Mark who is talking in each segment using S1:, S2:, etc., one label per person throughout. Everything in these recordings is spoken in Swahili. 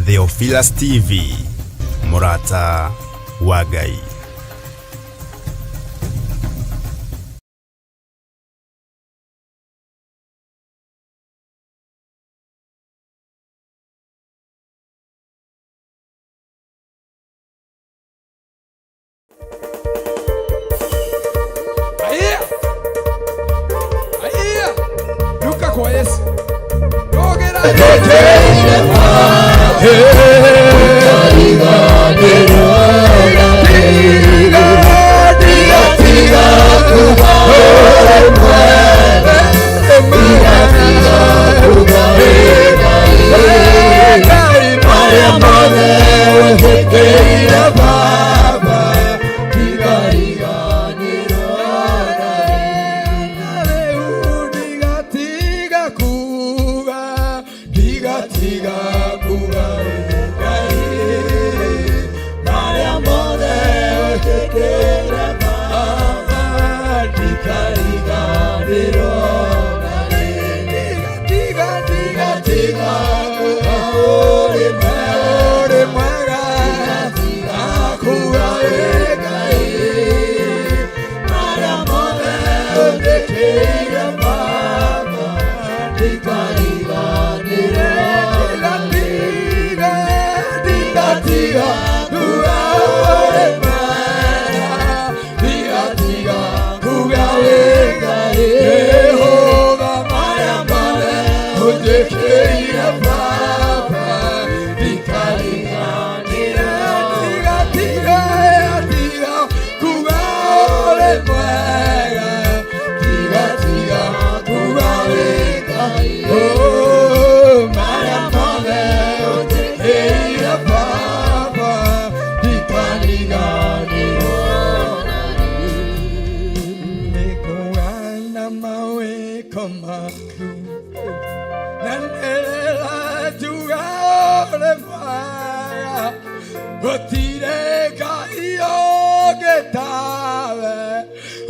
S1: Theophilus TV, Murata wa Ngai.
S2: Luka kwa Yesu.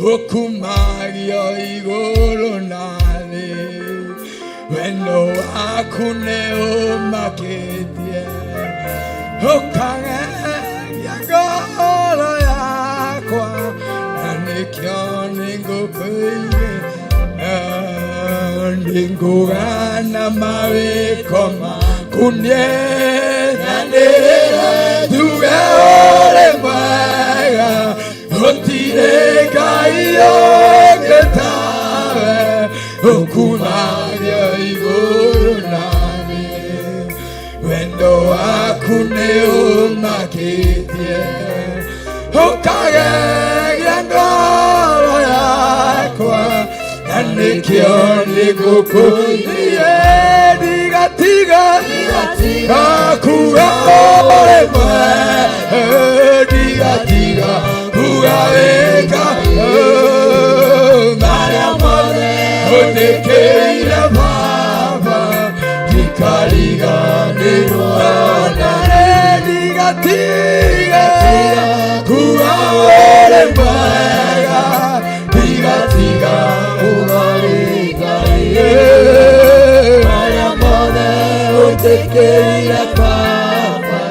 S2: Okumario igoro nale wendo akune o maketie okanga yagolo yakwa anikyo kuye ningugana mawe koma kunye nandera tugaore mwaga otire kaiyo ketawe okumaria igoro nane wendo akune umaketie okage yangolo yakwa anikyo nigukuye digatiga kugaore mwe digatiga kugaeka Maria Mone onekeira baba kikariga nirwana digatiga kugaore mwe digatiga kugaeka Maria Mone onekeira baba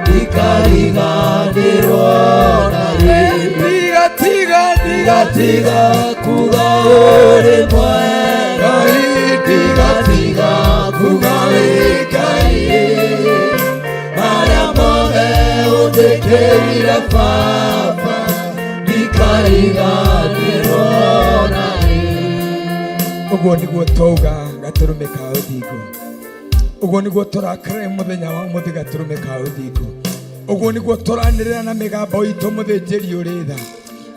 S2: kikariga nirwana digatiga kugaore mwana digatiga kugaeka Maria Mone onekeira baba kikariga nirwana. Uguo niguo twauga gaturume ka uthingu, uguo niguo turakara muthenya wa muthi gaturume ka uthingu, uguo niguo turanirira na migambo itu muthinjiri uri tha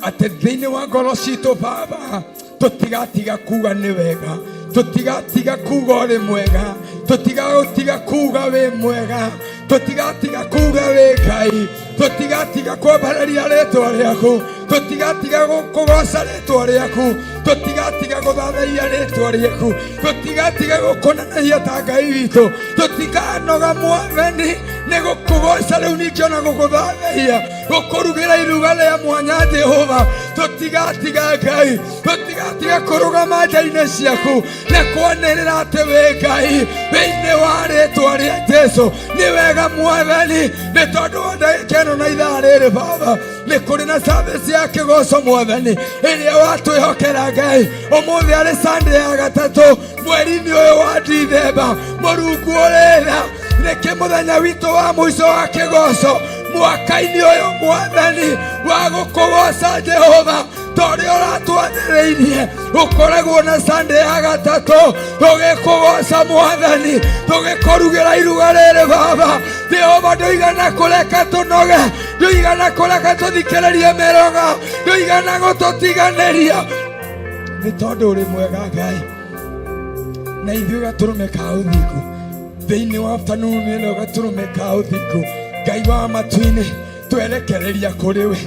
S2: ati thiini wa ngoro citu baba tutigatiga kuga ni wega, tutigatiga kuga uri mwega, tutigatiga kuga wi mwega, tutigatiga kuga wi Ngai, tutigatiga kwambararia ritwa riaku, tutigatiga kugoca ritwa riaku, tutigatiga guthathaiya ritwa riaku, tutigatiga gukunanagia ta Ngai witu, tutiganoga mwathani ni gukugoca riu ningĩ ona guguthathaiya gukurugira iruga ria mwanya Jehova tutigatiga Ngai, tutigatiga kurugama nja-inĩ ciaku na kwanĩrĩra atĩ wĩ Ngai thĩinĩ wa rĩĩtwa rĩa Jesũ. Nĩ wega Mwathani, nĩ tondũ wa ndagĩka ĩno na ithaa rĩrĩ Baba, nĩ kũrĩ na service ya kĩgoco Mwathani ĩrĩa watwĩhokera Ngai. Ũmũthĩ arĩ Sunday ya gatatũ mweri-inĩ ũyũ wa Dithemba, Mũrungu ũrĩ tha, nĩkĩ mũthenya witũ wa mũico wa kĩgoco mwaka-inĩ ũyũ Mwathani wa gũkũgoca Jehova, torĩa ũratwanĩrĩirie ũkoragwo na Sunday ya gatatũ tũgĩkũgoca Mwathani, tũgĩkũrugĩra iruga rĩrĩ Baba. Jehova, ndũigana kũreka tũnoge, ndũigana kũreka tũthikĩrĩrie mĩrogo, ndũigana gũtũtiganĩria, nĩ tondũ ũrĩ mwega Ngai, na ithuĩ gatũrũme ka ũthingu thĩinĩ wa afternoon ĩno, gatũrũme ka ũthingu Ngai wa matu-inĩ, twerekereria kũrĩ we,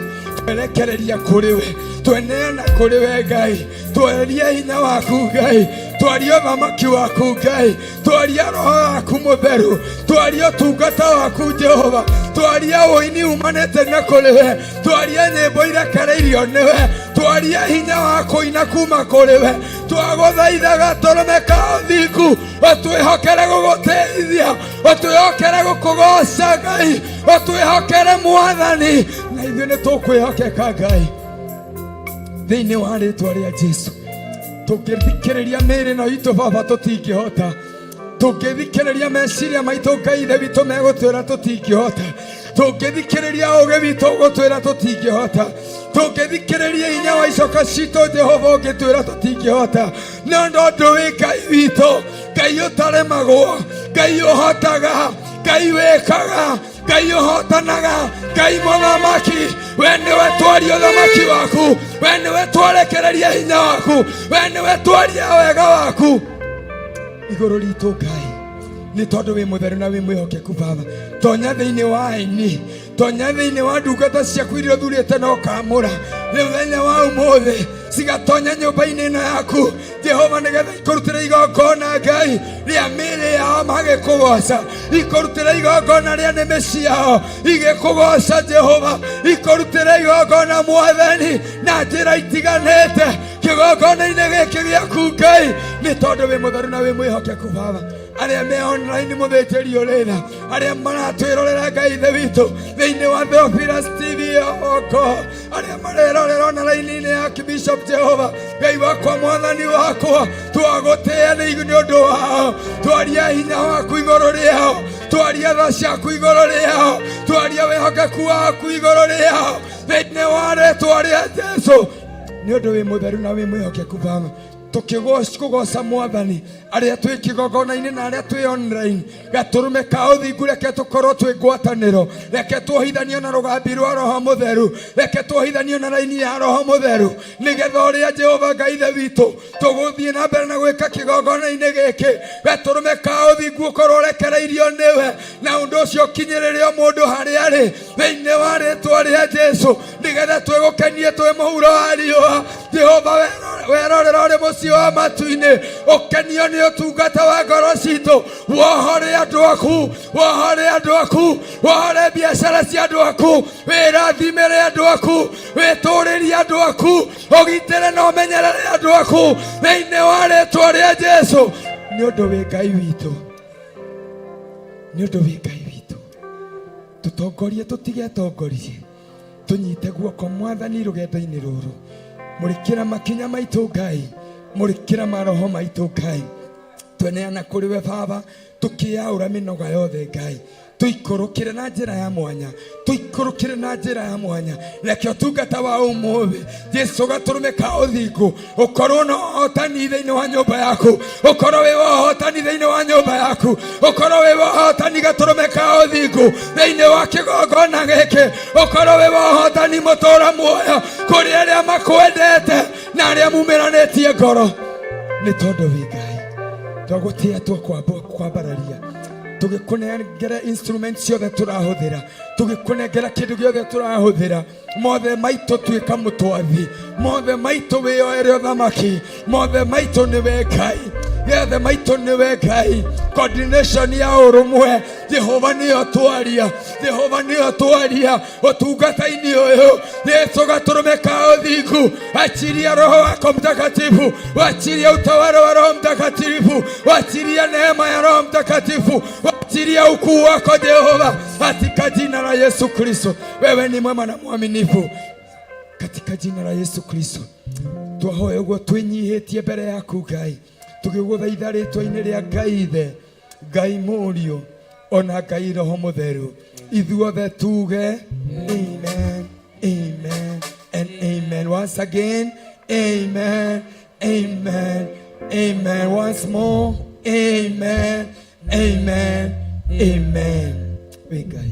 S2: twerekereria kũrĩ we, tweneana kũrĩ we Ngai, twerie hinya waku Ngai, twarie ũthamaki waku Ngai, twarie roho waku mũtheru, twarie ũtungata waku Jehova, twarie ũini umanĩte na kũrĩ we, twarie nyĩmbo irekereirio nĩ we, twarie hinya wa kũina kuma kũrĩ we, twagũthaitha gatũrũme ka ũthingu, ũtwĩhokere gũgũteithia, ũtwĩhokere gũkũgoca Ngai, ũtwĩhokere Mwathani, na ithuĩ nĩ tũkwĩhokeka Ngai thĩinĩ wa rĩĩtwa rĩa Jesũ. Tũngĩthikĩrĩria mĩĩrĩ ĩno itũ Baba tũtingĩhota, tũngĩthikĩrĩria meciria maitũ Ngai ithe witũ megũtwĩra tũtingĩhota, tũngĩthikĩrĩria ũũgĩ witũ ũgũtwĩra tũtingĩhota, tũngĩthikĩrĩria hinya wa icoka citũ Jehova ũngĩtwĩra tũtingĩhota, no ndũĩ Ngai witũ, Ngai ũtaremagwo, Ngai ũhotaga, Ngai wĩkaga, Ngai ũhotanaga, Ngai mũthamaki, we nĩwe twaria ũthamaki waku, we nĩwe twarekereria hinya waku, we nĩwe twaria wega waku igũrũ ritũ Ngai, nĩ tondũ wĩ mũtheru na wĩ mwĩhokeku Baba. Tonya thĩinĩ wa aini, tonya thĩinĩ wa ndungata ciaku iria ũthurĩte na ũkaamũra nĩ mũthenya wa ũmũthĩ, cigatonya nyũmba-inĩ ĩno yaku Jehova, nĩgetha ikũrutĩre igongona Ngai rĩa mĩĩrĩ yao magĩkũgoca, ikũrutĩre igongona rĩa nĩmĩ ciao igĩkũgoca Jehova, ikũrutĩre igongona Mwathani na njĩra itiganĩte kĩgongona-inĩ gĩkĩ gĩaku Ngai, nĩ tondũ wĩ mũtheru na wĩ mwĩhokeku Baba. Arĩa me online mũthĩnjĩri ũrĩ tha, arĩa maratwĩrorera Ngai ithe witũ thĩinĩ wa Theophilus TV oko, arĩa marerorera na raini-inĩ ya Bishop Jehova, Ngai wakwa Mwathani wakwa, twagũtĩĩa nĩ ũndũ wao, twaria hinya waku igũrũ rĩao, twaria tha ciaku igũrũ rĩao, twaria wĩhokeku waku igũrũ rĩao thĩinĩ wa rĩĩtwa rĩa Jesũ, nĩ ũndũ wĩ mũtheru na wĩ mwĩhokeku Baba. Tukĩgoca Mwathani arĩa twĩ kĩgongona-inĩ na arĩa twĩ online, gatũrũme ka ũthingu reke tũkorwo twĩ ngwatanĩro, reke twohithanio na rũgambi rwa Roho Mũtheru, reke twohithanio na raini ya Roho Mũtheru, nĩgetha ũrĩa Jehova Ngai ithe witũ tũgũthiĩ na mbere na gwĩka kĩgongona-inĩ gĩkĩ, gatũrũme ka ũthingu ũkorwo ũrekereirio nĩwe, na ũndũ ũcio ũkinyĩrĩre mũndũ harĩa arĩ thĩinĩ wa rĩĩtwa rĩa Jesũ, nĩgetha twĩgũkenie twĩ mũhuro wa riũa. Jehova, werorera ũrĩ mũciĩ wa matu-inĩ, ũkenio nĩ ũtungata wa ngoro citũ, wohore andũ aku, wohore andũ aku, wohore biacara cia andũ aku, wĩrathimĩre andũ aku, wĩtũũrĩrie andũ aku, ũgitĩre na ũmenyerere andũ aku thĩinĩ wa rĩĩtwa rĩa Jesũ, nĩ ũndũ wĩ Ngai witũ, nĩ ũndũ wĩ Ngai witũ. Tũtongorie tũtigetongorie, tũnyite guoko Mwathani rũgendo-inĩ rũrũ, mũrĩkĩra makinya maitũ Ngai, mũrĩkĩra maroho maitũ Ngai, tweneana kũrĩ we Baba, tũkĩaũra mĩnoga yothe Ngai, tũikũrũkĩre na njĩra ya mwanya, tũikũrũkĩre na njĩra ya mwanya, reke ũtungata wa ũmũthĩ Jesũ gatũrũme ka ũthingu ũkorwo na ũhotani thĩinĩ wa nyũmba yaku, ũkorwo wĩ wa ũhotani thĩinĩ wa nyũmba yaku, ũkorwo wĩ wa ũhotani gatũrũme ka ũthingu thĩinĩ wa kĩgongona gĩkĩ, ũkorwo wĩ wa ũhotani mũtũũra muoyo kũrĩ arĩa makwendete na arĩa mumĩranĩtie ngoro, nĩ tondũ wĩ Ngai. Twagũtĩĩa twambararia, tũgĩkũnengera instrument ciothe tũrahũthĩra, tũgĩkũnengera kĩndũ gĩothe tũrahũthĩra, mothe maitũ tuĩka mũtwathi, mothe maitũ wĩyoere ũthamaki, mothe maitũ nĩwe Ngai, yothe maitũ nĩwe Ngai, coordination ya urumwe. Jehova niyo twaria, Jehova niyo twaria utungata-ini uyu. Yesu gaturumika uthingu, achiria Roho wako Mtakatifu, achiria utawala wa Roho Mtakatifu, achiria neema ya Roho Mtakatifu, achiria ukuu wako Jehova, katika jina la Yesu Kristo. Wewe ni mwema na mwaminifu, katika jina la Yesu Kristo. Twahoya uguo twinyihitie mbere yaku Ngai, tugiguthaitha ritwa-ini ria Ngai Ithe, Ngai Mũriũ, ona Ngai Roho Mũtheru. Ithuothe tuge amen, amen and amen. Once again, amen, amen, amen. Once more, amen, amen, amen. We Ngai.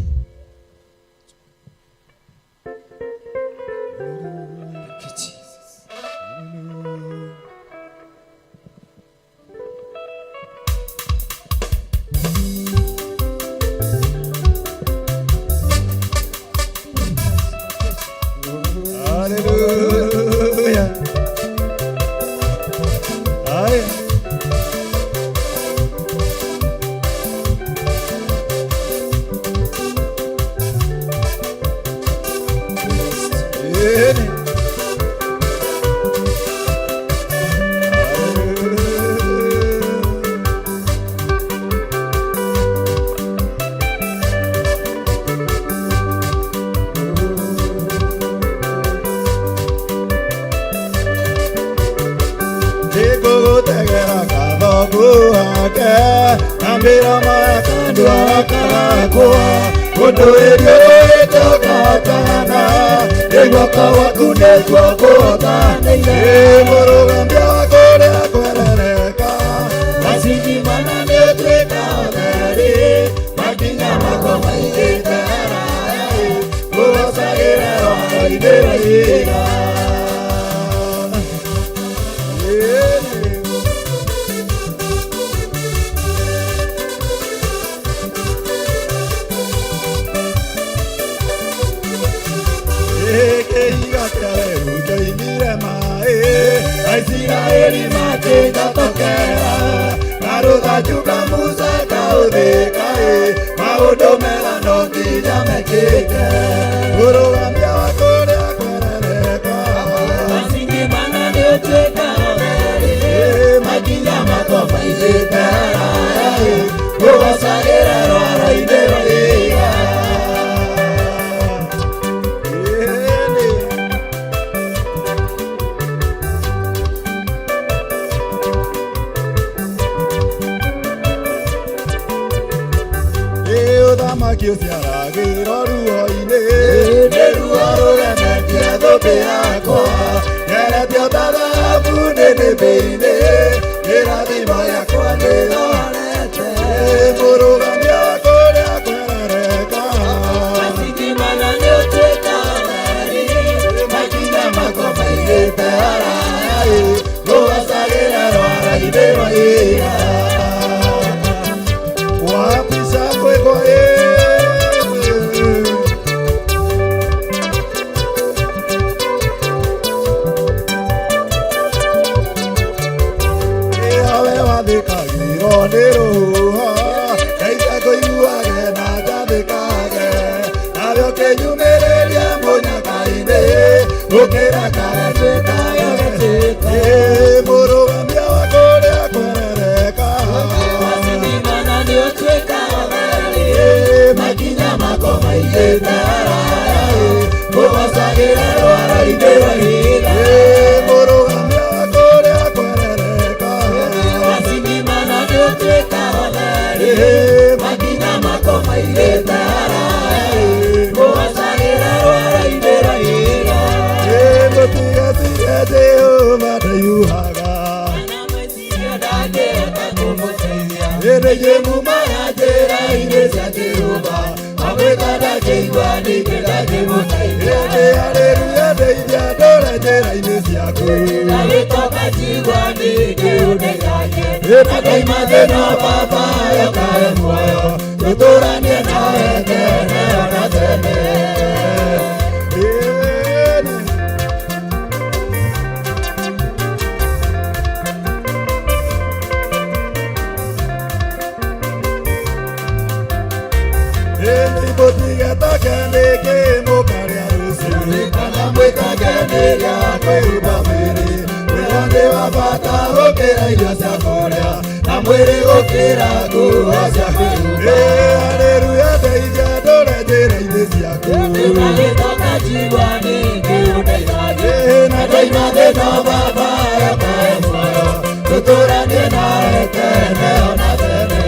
S2: ya kwĩhumba mwĩrĩ. Wĩra nĩ wa bata gũkĩra irio cia kũrĩa, na mwĩrĩ gũkĩra nguo cia kwĩhumba. Haleluya, ndeithia ndũre njĩra-inĩ ciaku. Nĩgagĩtoka njigua ningĩ ũndeithagie, na ndaima thĩna Baba ũkahe muoyo, tũtũranie nawe tene ona tene.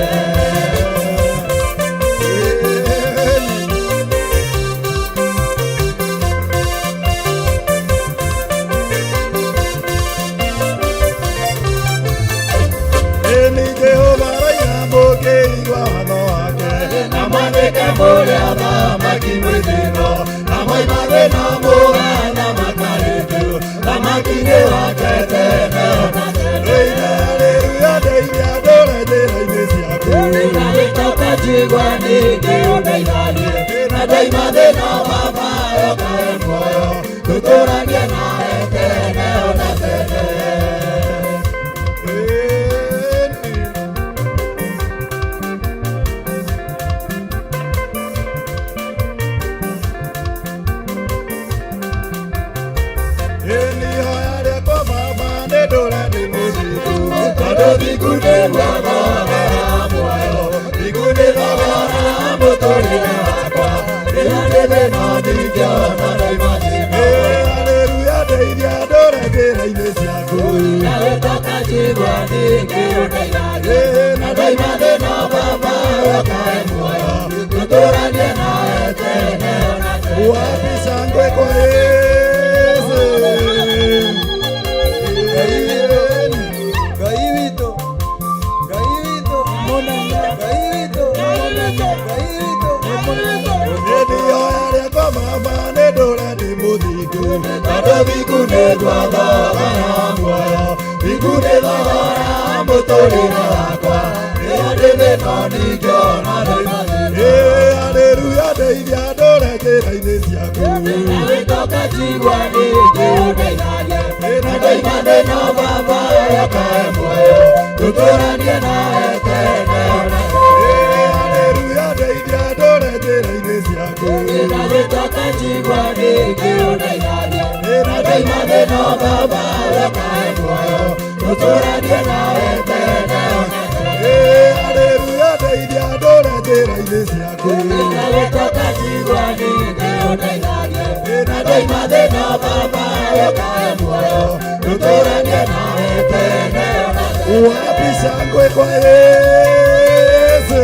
S2: Mũrĩa thamaki mwĩthĩno, na moima thĩna mũgana makarĩtu, thamaki-inĩ wake tene ona tene. Haleluya, ndeithia ndũre njĩra-inĩ ciaku. Nĩgagĩtoka njigua ningĩ ũndeithagie, na ndaima thĩna Baba ũkahe muoyo, tũtũranie nawe tene ona tene. Bigune thogora muoyo, bigune thogora mũtũrĩre wakwa, rĩrĩa ndĩ thĩna ndingĩona ndaima thĩna. Haleluya, ndeithia ndũre njĩra-inĩ ciaku. Nĩgagĩtoka njigua ningĩ ũndeithagie, na ndaima thĩna Baba ũkahe muoyo, tũtũranie nawe tene ona tene. Wapi shangwe kwa Yesu? Bigune thogora muoyo, bigune thogora mũtũrĩre wakwa, rĩrĩa ndĩ thĩna ndingĩona ndaima thĩna. Haleluya, ndeithia ndũre njĩra-inĩ ciaku. Nĩgagĩtoka njigua ningĩ ũndeithagie, na ndaima thĩna Baba ũkahe muoyo, tũtũranie nawe tene ona tene. Haleluya, ndeithia ndũre njĩra-inĩ ciaku. Nĩgagĩtoka njigua ningĩ ũndeithagie, na ndaima thĩna Baba ũkahe muoyo, tũtũranie nawe tene ona tene. Haleluya, ndeithia ndũre njĩra-inĩ ciaku. Nĩgagĩtoka njigua ningĩ ũndeithagie, na ndaima thĩna Baba ũkahe muoyo, tũtũranie nawe tene ona tene. Wapi shangwe kwa Yesu?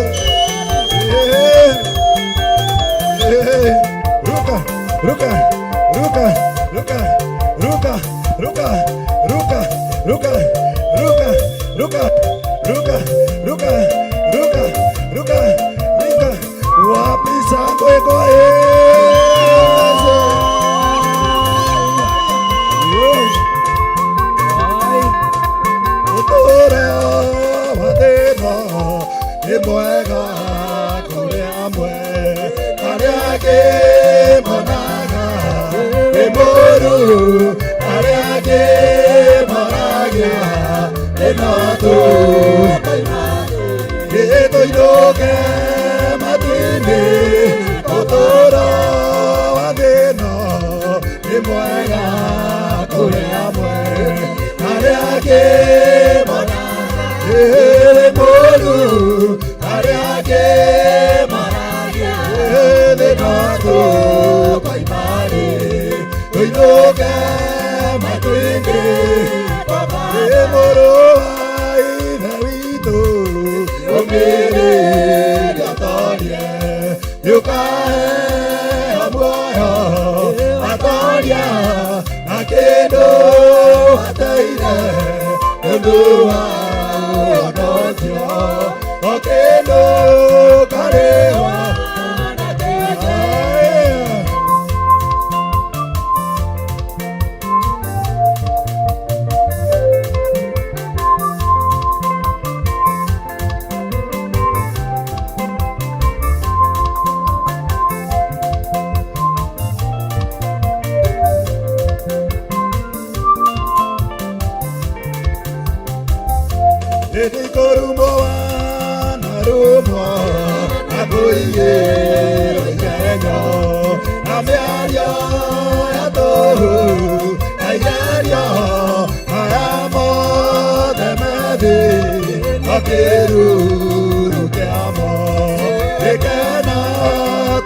S2: Ruka, ruka, ruka, ruka, ruka, ruka, ruka, ruka, ruka, ruka, ruka, ruka, ruka, ruka, ruka. Wapi shangwe kwa Yesu? Ũtũũro wa thĩna nĩ mwega kũrĩ amwe, arĩa angĩ monaga nĩ mũũru, arĩa angĩ moragia thĩna tũinũke matu-inĩ. Ũtũũro wa thĩna nĩ mwega kũrĩ amwe, arĩa angĩ monaga nĩ mũũru, arĩa angĩ moragia thĩna tũkoima-rĩ, tũinũke matu-inĩ. Nĩ mũrũ wa Ithe witũ ũngĩrĩria torie, nĩũkaheo muoyo atoria na kĩndũ ateire nĩũndũ wa ũhonokio, o kĩndũ karĩhwo na kĩndũ. Nĩndĩkũrumwo na rumwo na kũigĩrwo ikenyo, na mĩario ya tũhũ Aigerio Ayamo Demedi Akiruru Kiamo Ekena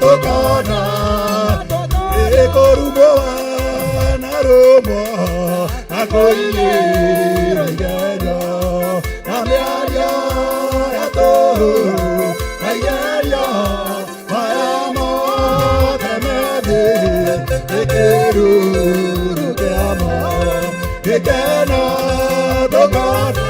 S2: Tokana Ekoruboa Narumo Akoyiro Aigerio Namiario Yato Aigerio Ayamo Demedi Ekiruru Kiamo Ekena Tokana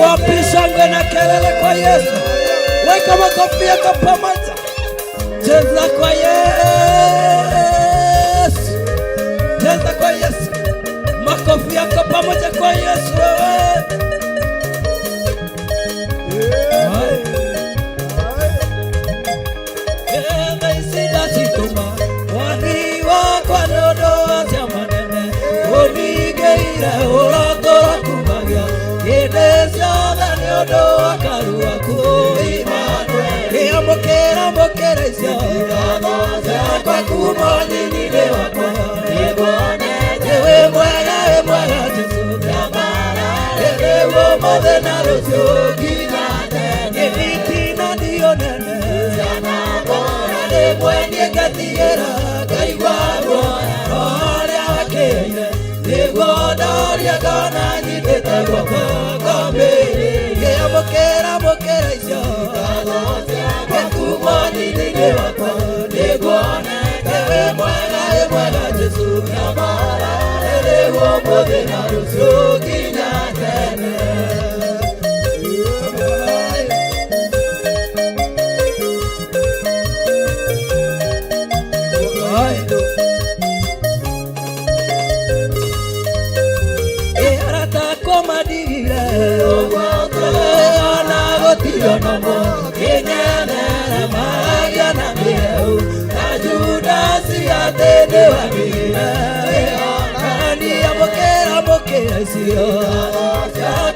S3: Wapishangwe na kelele kwa Yesu. Weka makofi yako pamoja. Cheza kwa Yesu. Cheza kwa Yesu. Makofi yako pamoja kwa Yesu wewe. Mokera isio kwa kumoni nile wako ewe mwega Yesu ewe mothe na rocio eviti na dio nene mwenye gatiera kaigwa oria wakeire nigodoria gona nyitete guoko gombe mokera isio kumoni nile wako niguone ewe mwega Yesu ewe mothe na rocio nginya tene.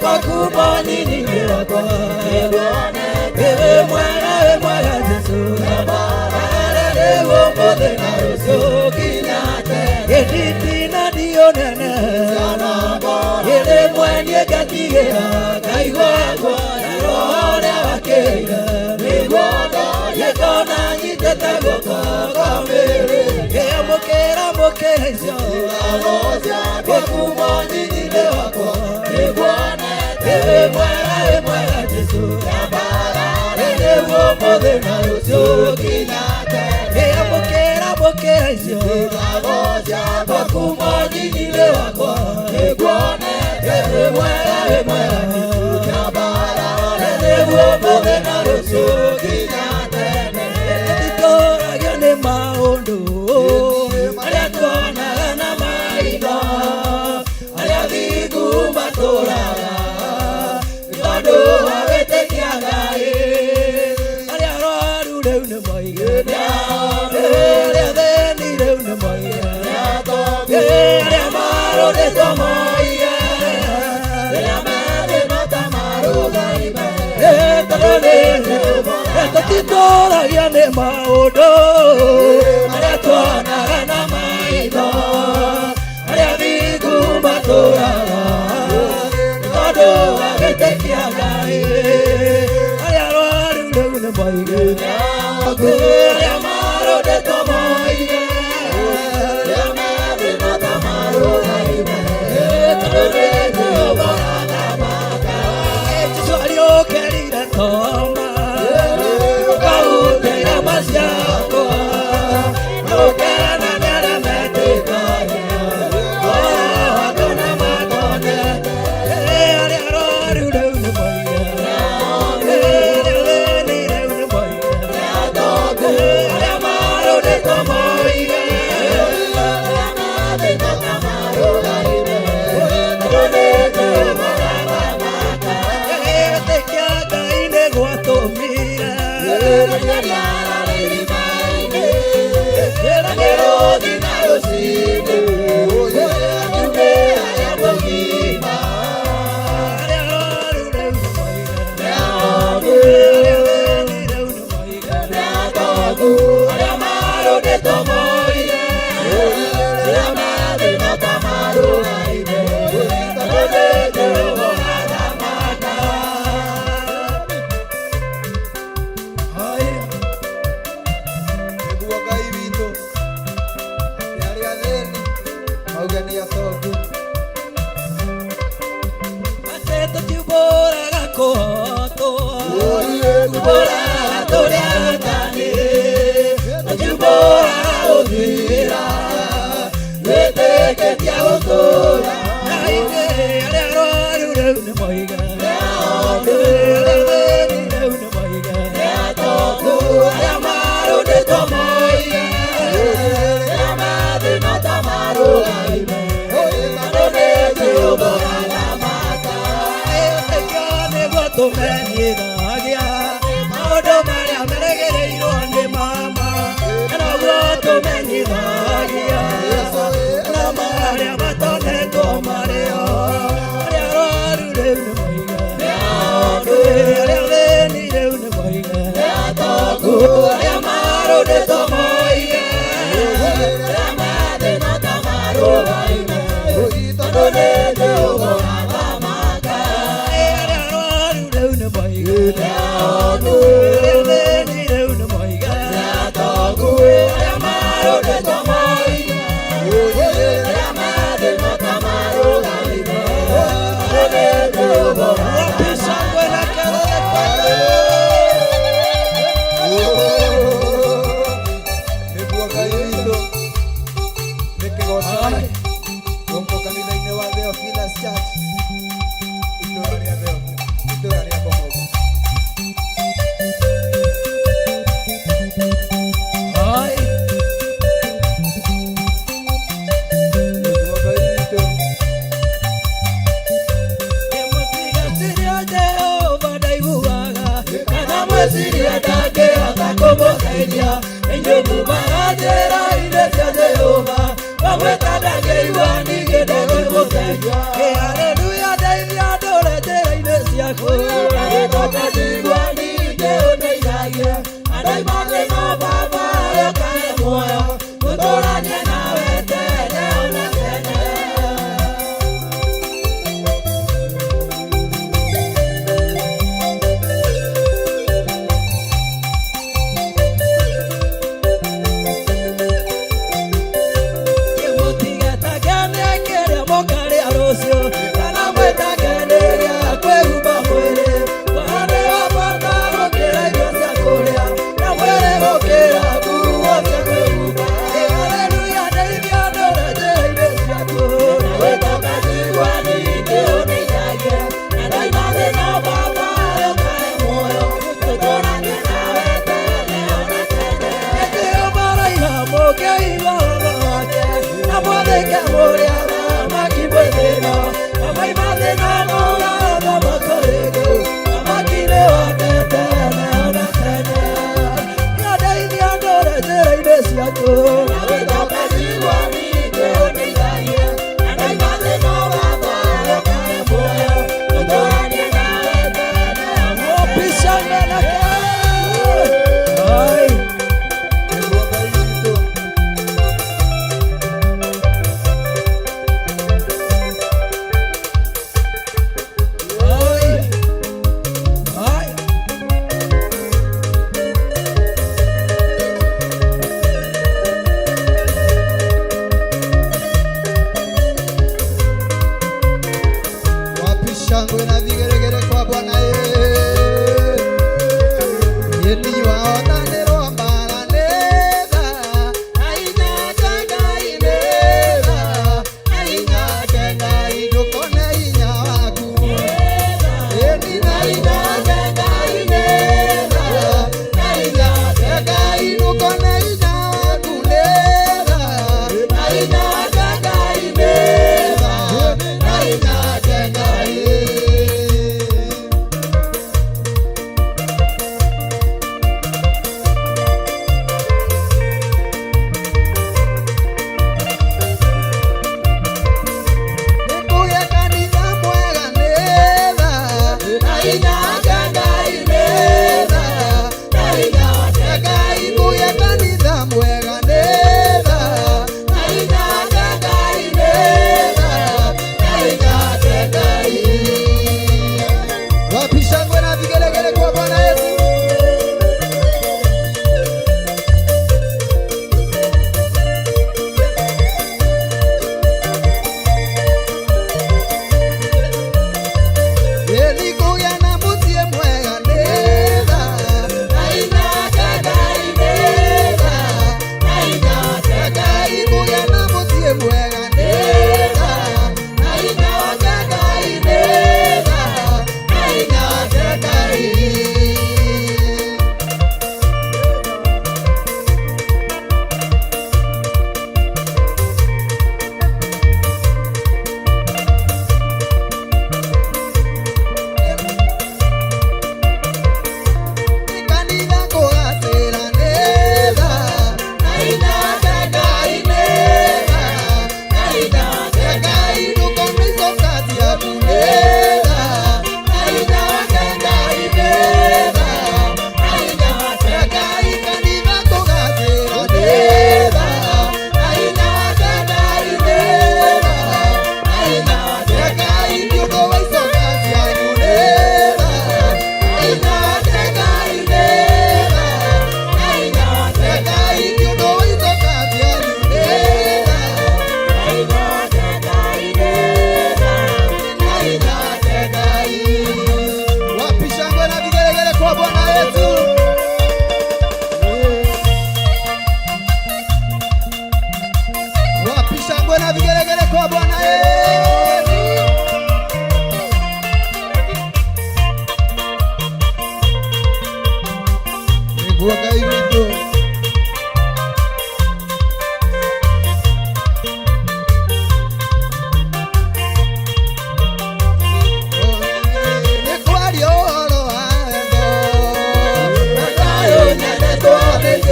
S3: Kwa kumoni nile wako ewe mwega Yesu ewe mothe na rocio nginya tene. Editi na dio nene ele mwenye gatigera kaigwa oria wakeire yegona nyitete guoko gombe mokera isio kwa kumoni nile wako ewe mwega Yesu ewe mothe na rocio nginya tene. Mokera isio kwa kumoni nile wako ewe mwega ewe mothe na rocio nginya tene. Titoragia ni maundu aria tuonaga na maitho aria thingu maturaga tondu wa gwitikia Ngai aria arwaru riu ni moige aria thĩni riu ni moige aria marũrĩtwo moige aria methĩno ta marũgaime tũtitoragia nĩ maũndũ aria tuonaga na maitho aria thingu matũraga tondũ wa gwĩtĩkia Ngai aria arwaru rĩu nĩ moige aria marũrĩtwo moige aria methĩno ta marũgaime ariũkĩrire Toma ũkahumbĩra maciakwa ũkenanĩre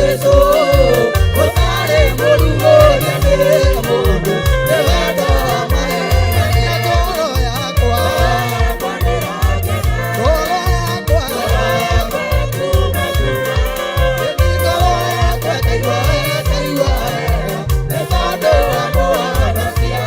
S2: Yesu utare murugo nene mundu nevado maena ya goro yakwa goro yakwa goro yakwa kaiwa nevado amora sia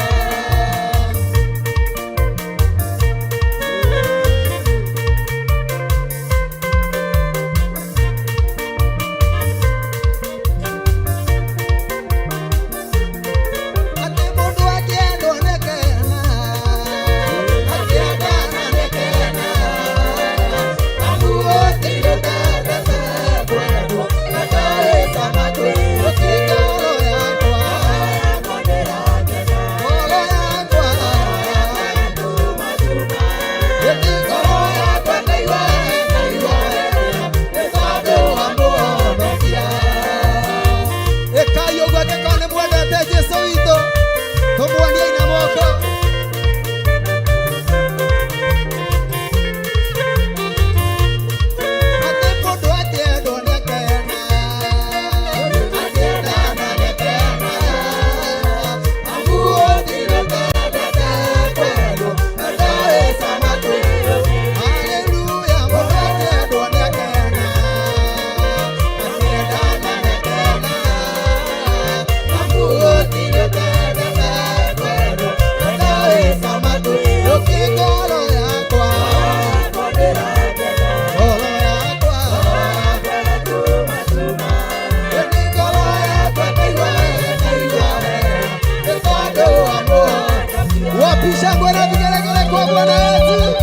S2: Shangwe na vigelegele kwa Bwana Yesu.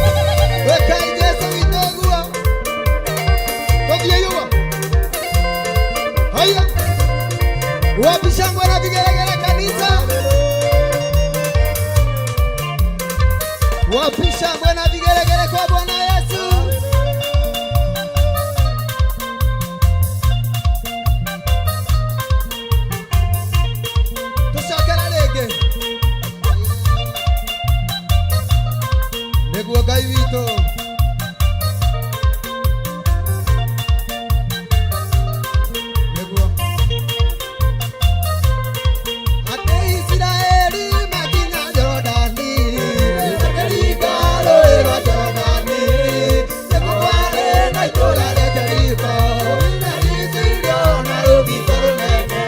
S2: Weka Yesu itogua. Tokie yuwa. Haya. Wapi shangwe na vigelegele kanisa? Wapi shangwe na vigelegele kwa Bwana Yesu? Tushakala lege. Neguo Ngai witũ neguo atĩ Isiraeli makinya Jorodani makĩringa rũĩ rwa Jorodani nĩguo warĩ na itũũra rĩa Jeriko naricĩirio na rũthingo rũnene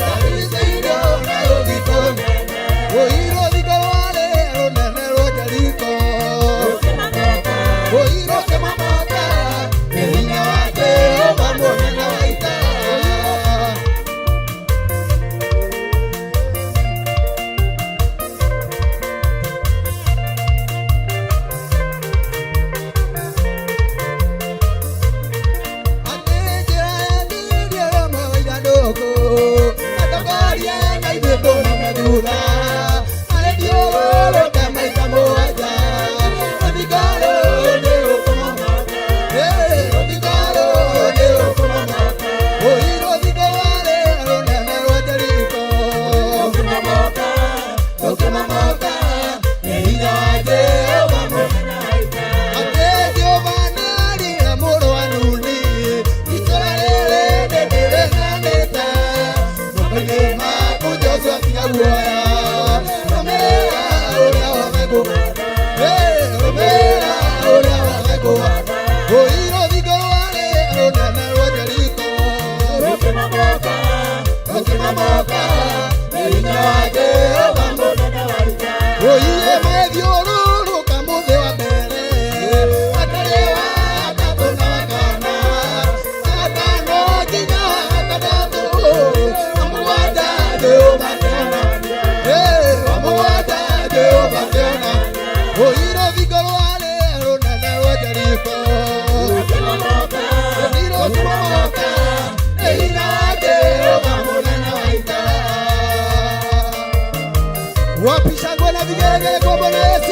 S2: naricĩirio na rũthingo rũnene rũthingo rwarĩ rũnene rwa Jeriko Wapi shangwe na vigelegele kwa Bwana Yesu?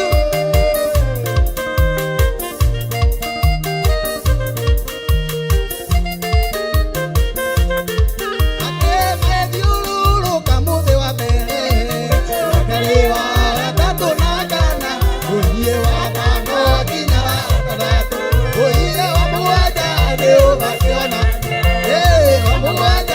S2: Hey,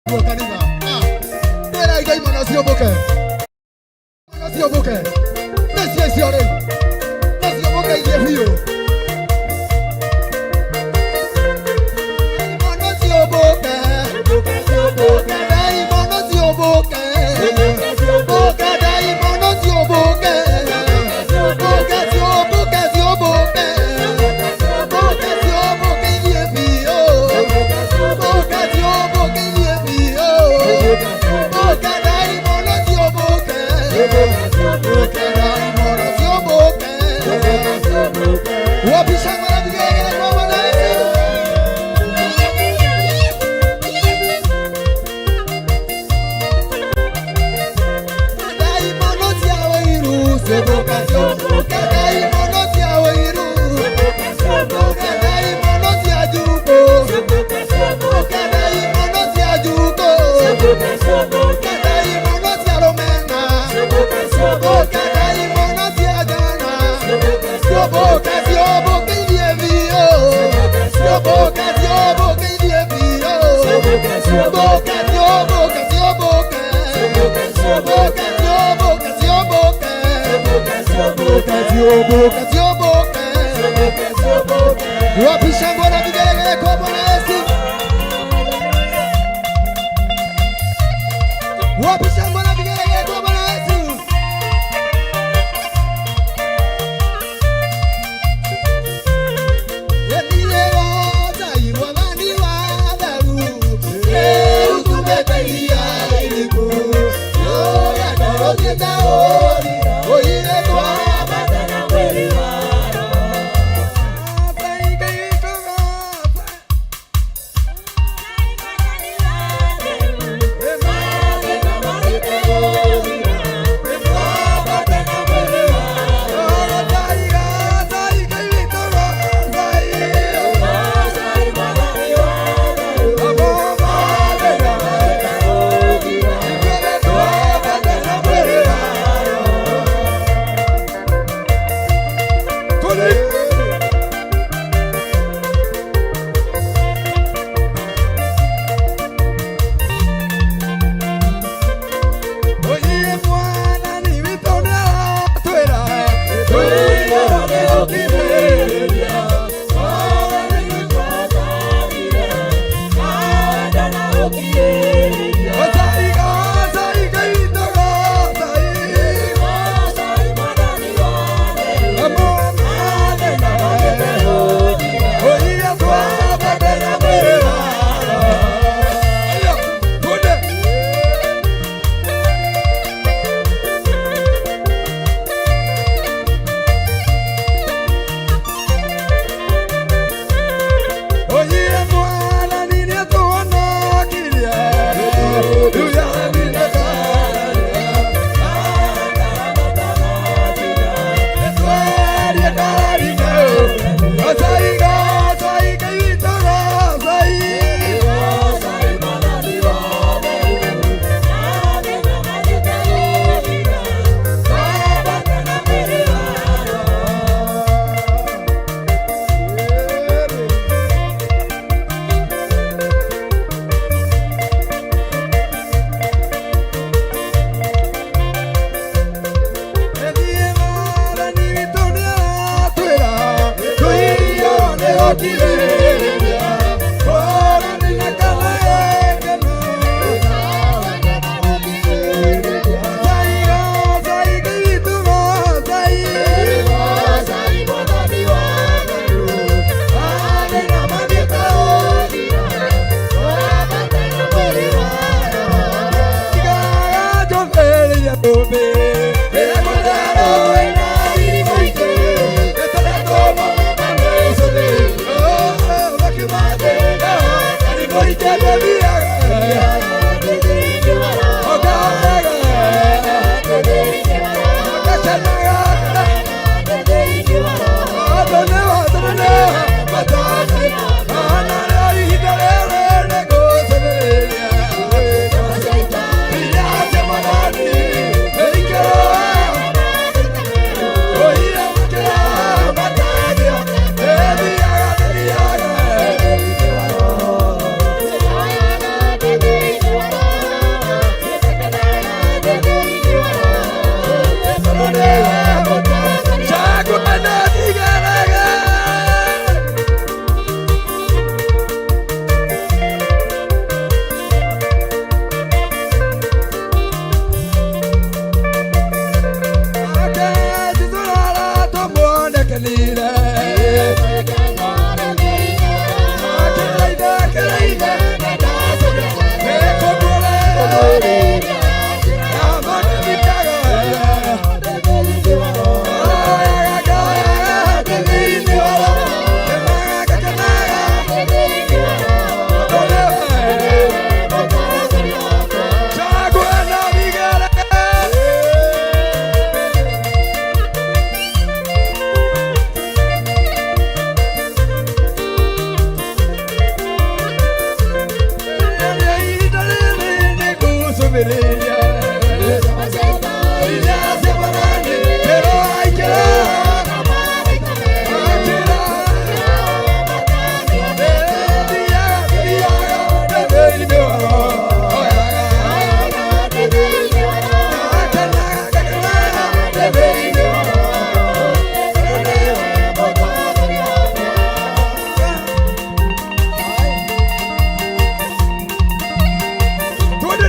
S4: Kanisa. Tera igai manasio boke. Manasio boke. Nasi siore. Nasi boke ye hiyo. Manasio boke. Boke dai manasio boke. Boke dai manasio boke. Boke sio boke sio boke. Boke sio boke ye hiyo. Boke sio boke ye hiyo. Boke dai manasio boke. Boke dai manasio boke. Wapisha mara digere kwa malaika. Dai manasio wairu se boka sio boke dai manasio wairu. Boke dai manasio jugo. Boke dai manasio jugo. Boke dai manasio romena. Boke dai manasio jana. Sio boke die vio. Sio boke die vio. Boke sio boke sio boke. Boke sio boke sio boke. Boke sio boke sio boke. Wapisha ngona vigele kwa Bwana Yesu. Wapisha ngona vigele kwa Bwana Yesu. Yenilewa dai wabani wadaru. Utumetelia iliku. Yo ya doro tienda ori. Oire kwa badana weli waro.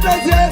S2: Yeah.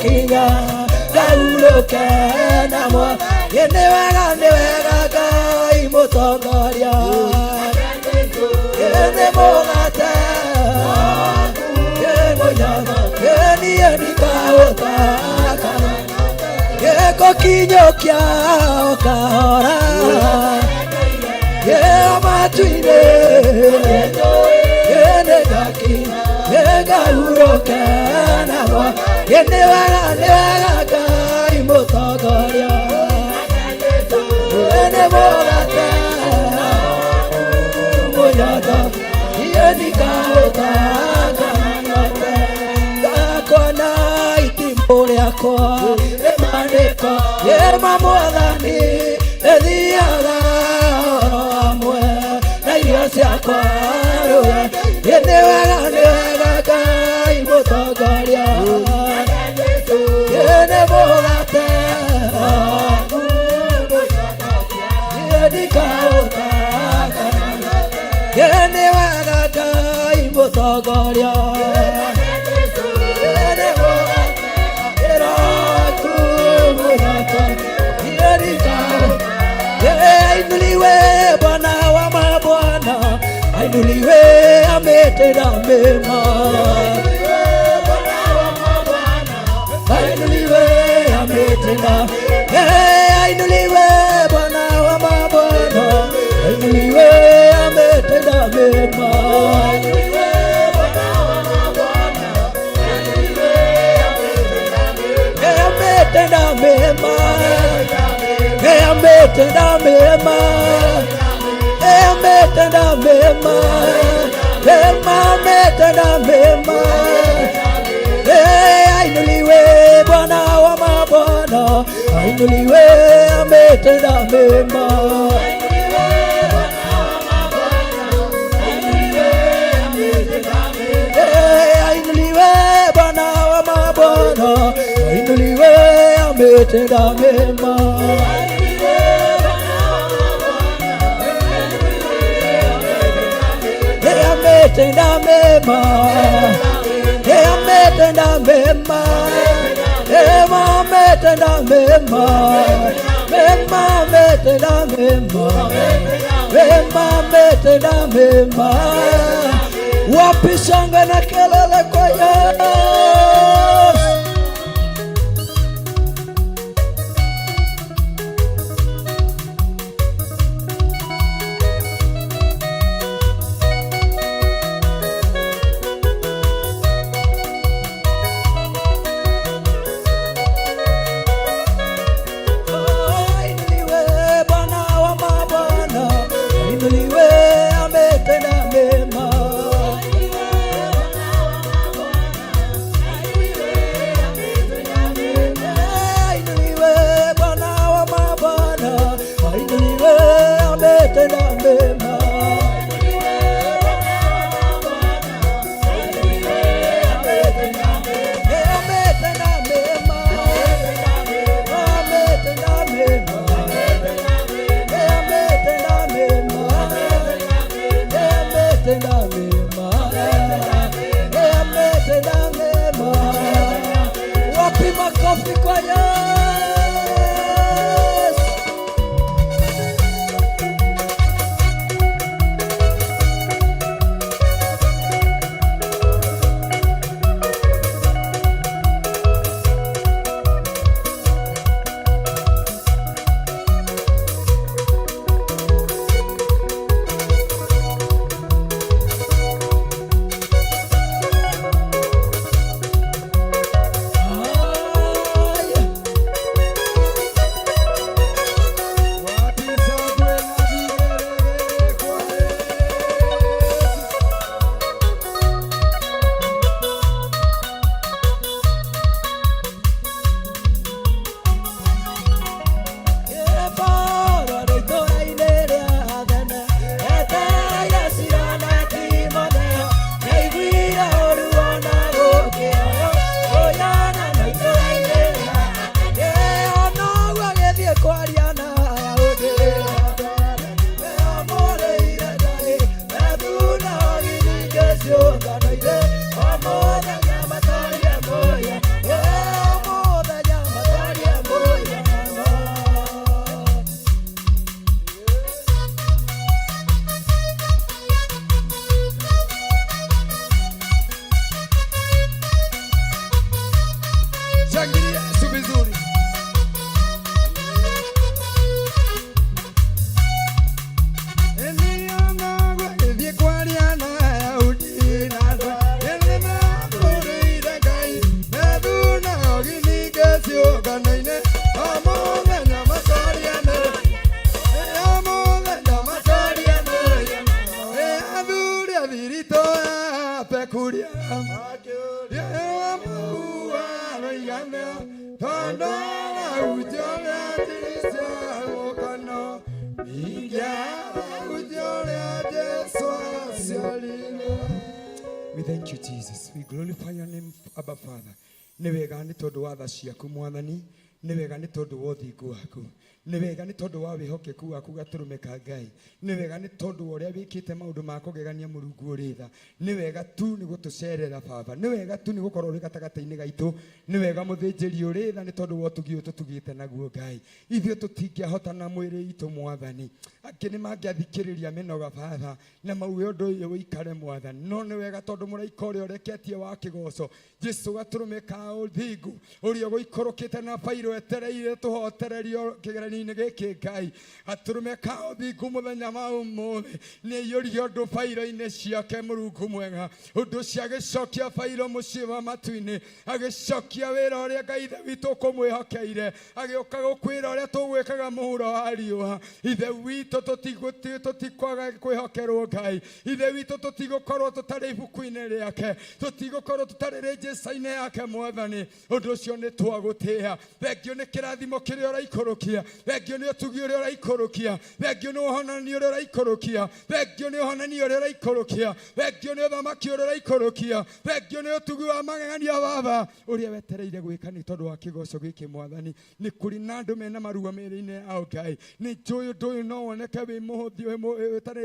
S3: Kinya gauluke namo yene wega kai mutongoria yene mogata yene nyama yene kaota yeko kinyokia okahora ye matuine yene gakinya gauluke namo yene wega kai mutongoria yene mogata munyata yene kaota gakona itimbo riakwa emaneka yema mwathani ethiaga amwe na irio ciakwa yene wega kai mutongoria yene mogata yene kaota yene wega kai mutongoria yene mogata erakumugata yene kaota ainuliwe Bwana wa mabwana ainuliwe ametenda mema. Bwana mema, ametenda mema, ametenda mema, ametenda mema. Ainuliwe Bwana wa mabwana, ainuliwe, ametenda mema. Ainuliwe, ametenda mema. Ametenda mema, ametenda mema, ametenda mema, ametenda mema, ametenda mema. Wapi shangwe na kelele kwa Yesu?
S2: We thank you, Jesus. We glorify your name, Abba Father. Newega ni tondu wa tha ciaku Mwathani, newega ni tondu wa uthingu waku, newega ni tondu wa wihokeku waku gaturumika Ngai, newega ni tondu uria wikite maundu ma kugegania Mulungu uri tha, newega tu ni gutucerera Baba, newega tu ni gukorwo uri gatagataini gaitu, newega muthinjiri uri tha ni tondu wa utugi utugite naguo Ngai, ithio tutingiahota na mwiri itu Mwathani, angi ni mangiathikiriria minoga Baba, na mauwe undu uyu wikare Mwathani, no newega tondu muraika uria ureketie wa kigoco Jesu gaturumika uthingu uria guikorokite na Pairo wetereire tuhotererio kigerani-inĩ gĩkĩ Ngai aturume kaothi kumuthenya ma umuthi nĩ yũrio ndũ bairo-inĩ ciake Mũrungu mwega ũndũ cia gĩcokia bairo mũciĩ wa matu-inĩ agĩcokia wĩra ũrĩa Ngai ithe witũ kũmwĩhokeire agĩũka gũkwĩra ũrĩa tũgwĩkaga mũhuro wa riũa ithe witũ tũtikwaga kwĩhokerwo Ngai ithe witũ tũtigũkorwo tũtarĩ ibuku-inĩ rĩake tũtigũkorwo tũtarĩ rĩnjĩca-inĩ yake Mwathani ũndũ ũcio nĩ twagũtĩĩa thengio nĩ kĩrathimo kĩrĩa ũraikũrũkia thengio nĩ ũtugi ũrĩa ũraikũrũkia thengio nĩ ũhonani ũrĩa ũraikũrũkia thengio nĩ ũhonani ũrĩa ũraikũrũkia thengio nĩ ũthamaki ũrĩa ũraikũrũkia thengio nĩ ũtugi wa magegania Baba ũrĩa wetereire gwĩka nĩ tondũ wa kĩgoco gĩkĩ Mwathani nĩ kũrĩ na andũ mena maruo mĩĩrĩ-inĩ yao Ngai nĩ njũĩ ũndũ ũyũ no woneke wĩ mũhũthũ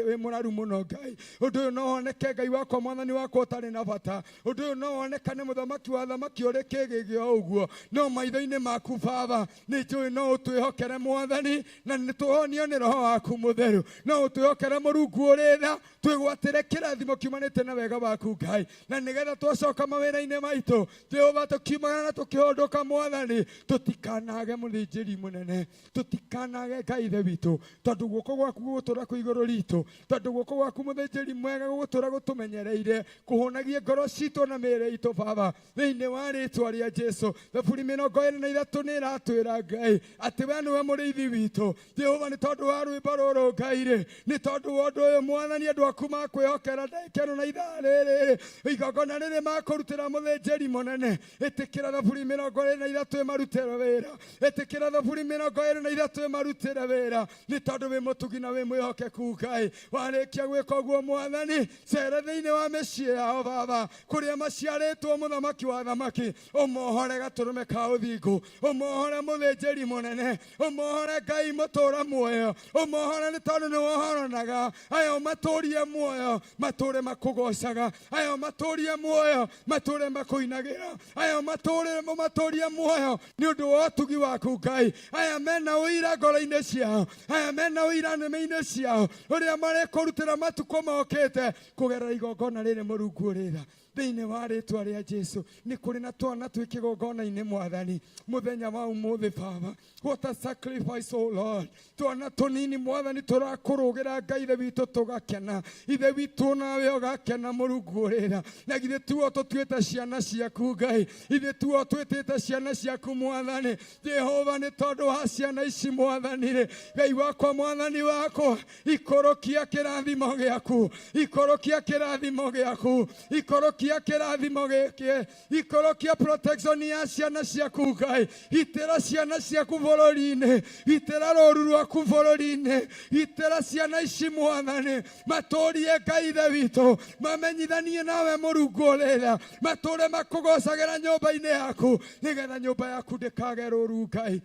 S2: wĩ mũraru mũno Ngai ũndũ ũyũ no woneke Ngai wakwa Mwathani wakwa ũtarĩ na bata ũndũ ũyũ no woneka nĩ mũthamaki wa thamaki ũrĩ kĩgĩgĩ o ũguo no maitho-inĩ maku Baba nĩ njũĩ no ũtwĩhokere Mwathani na nĩ tũhonio nĩ Roho waku mũtheru no ũtwĩhokere Mũrungu ũrĩ tha twĩgwatĩre kĩrathimo kiumanĩte na wega waku Ngai na nĩgetha twacoka mawĩra-inĩ maitũ Jehova tũkiumagara na tũkĩhũndũka Mwathani tũtikanage mũthĩnjĩri mũnene tũtikanage Ngai ithe witũ tondũ guoko gwaku gũgũtũra kwĩ igũrũ ritũ tondũ guoko gwaku mũthĩnjĩri mwega gũgũtũra gũtũmenyereire kũhonagie ngoro citũ na mĩĩrĩ itũ Baba thĩinĩ wa rĩĩtwa rĩa Jesũ Thaburi 23 nĩ ĩratwĩra Ngai atĩ we nĩwe mũrĩithi witũ Jehova nĩ tondũ wa rwĩmbo rũrũ Ngai nĩ tondũ wa ũndũ ũyũ Mwathani andũ aku makwĩhokera ndagĩka na ithaa rĩrĩ igongona rĩrĩ makũrutĩra mũthĩnjĩri mũnene ĩtĩkĩra Thaburi 23 ĩmarutĩre wĩra ĩtĩkĩra Thaburi 23 ĩmarutĩre wĩra nĩ tondũ wĩ mũtugi na wĩ mwĩhokeku Ngai warĩkia gwĩka ũguo Mwathani cere thĩinĩ wa mĩciĩ yao Baba kũrĩa maciarĩtwo mũthamaki wa thamaki ũmohore gatũrũme ka ũthingu ũmohore mũthĩnjĩri mũnene ũmohore Ngai mũtũra muoyo ũmohore nĩ tondũ nĩ wohoranaga ayo matũrie muoyo matũre makũgocaga ayo matũrie muoyo matũre makũinagĩra ayo matũrie muoyo nĩ ũndũ wa ũtugi waku Ngai aya mena ũira ngoro-inĩ ciao aya mena ũira nĩmĩ-inĩ ciao ũrĩa marĩkũrutĩra matukũ mokĩte kũgerera igongona rĩrĩ Mũrungu ũrĩ tha thĩinĩ wa rĩĩtwa rĩa Jesũ nĩ kũrĩ na twana twĩ kĩgongona-inĩ Mwathani mũthenya wa ũmũthĩ Baba what a sacrifice oh Lord twana tũnini Mwathani tũrakũrũgĩra Ngai ithe witũ tũgakena ithe witũ nawe ũgakena Mũrungu ũrĩ tha na githĩ tuo tũtuĩte ciana ciaku Ngai ithe tuo twĩtĩte ciana ciaku Mwathani Jehova nĩ tondũ wa ciana ici Mwathani rĩ Ngai wakwa Mwathani wakwa ikũrũkia kĩrathimo gĩaku ikũrũkia kĩrathimo gĩaku ikũrũkia kĩrathimo gĩkĩ ikũrũkia protection ya ciana ciaku Ngai itĩra ciana ciaku bũrũri-inĩ itĩra rũru rwaku bũrũri-inĩ itĩra ciana ici Mwathani matũrie Ngai ithe witũ mamenyithanie nawe Mũrungu ũrĩ tha matũre makũgocagĩra nyũmba-inĩ yaku nĩgetha nyũmba yaku ndĩkage rũru Ngai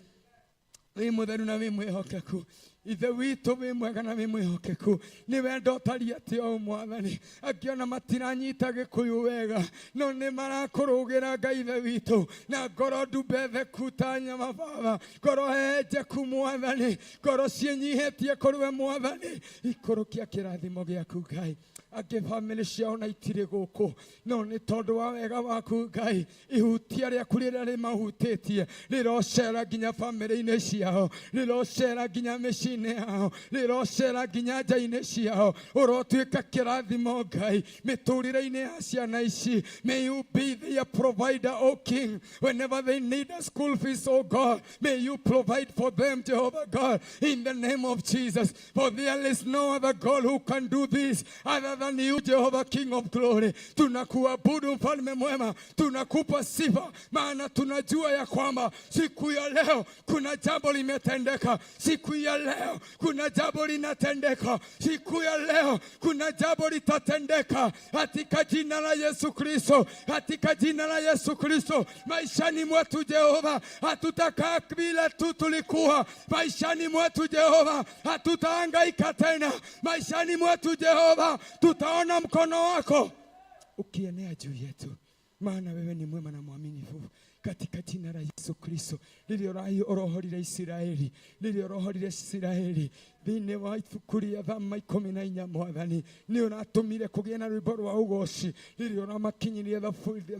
S2: wĩ mũtheru na wĩ mwĩhokeku ithe witũ wĩ mwega na wĩ mwĩhokeku nĩ wendo ũtariĩ atĩ o Mwathani angĩona matiranyita gĩkũyũ wega no nĩ marakũrũgĩra Ngai ithe witũ na ngoro ndumbetheku ta nyama Baba ngoro henjeku Mwathani ngoro ciĩnyihĩtie kũrĩ we Mwathani ikũrũkia kĩrathimo gĩaku Ngai angĩ family ciao na itirĩ gũkũ no nĩ tondũ wa wega waku Ngai ihutia rĩaku rĩrĩa rĩmahutĩtie rĩrocera nginya family-inĩ ciao rĩrocera nginya mĩciĩ-inĩ yao rĩrocera nginya nja-inĩ ciao ũrotuĩka kĩrathimo Ngai mĩtũrĩre-inĩ ya ciana ici may you be their provider O King whenever they need a school fees O God may you provide for them Jehovah God in the name of Jesus for there is no other God who can do this other than you Jehovah King of glory tunakuabudu mfalme mwema tunakupa sifa maana tunajua ya kwamba siku ya leo kuna jambo limetendeka siku ya leo kuna jambo linatendeka siku ya leo kuna jambo litatendeka katika jina la Yesu Kristo katika jina la Yesu Kristo maishani mwetu Jehova hatutakaa vile tu tulikuwa maishani mwetu Jehova hatutahangaika tena maishani mwetu Jehova tutaona mkono wako ukienea juu yetu maana wewe ni mwema na mwaminifu. Katika jina la Yesu Kristo, lilio orohorire Israeli, lilio orohorire Israeli thĩinĩ wa ibuku rĩa Thama 14 Mwathani nĩ ũratũmire kũgĩe na rwĩmbo rwa ũgooci rĩrĩa ũramakinyirie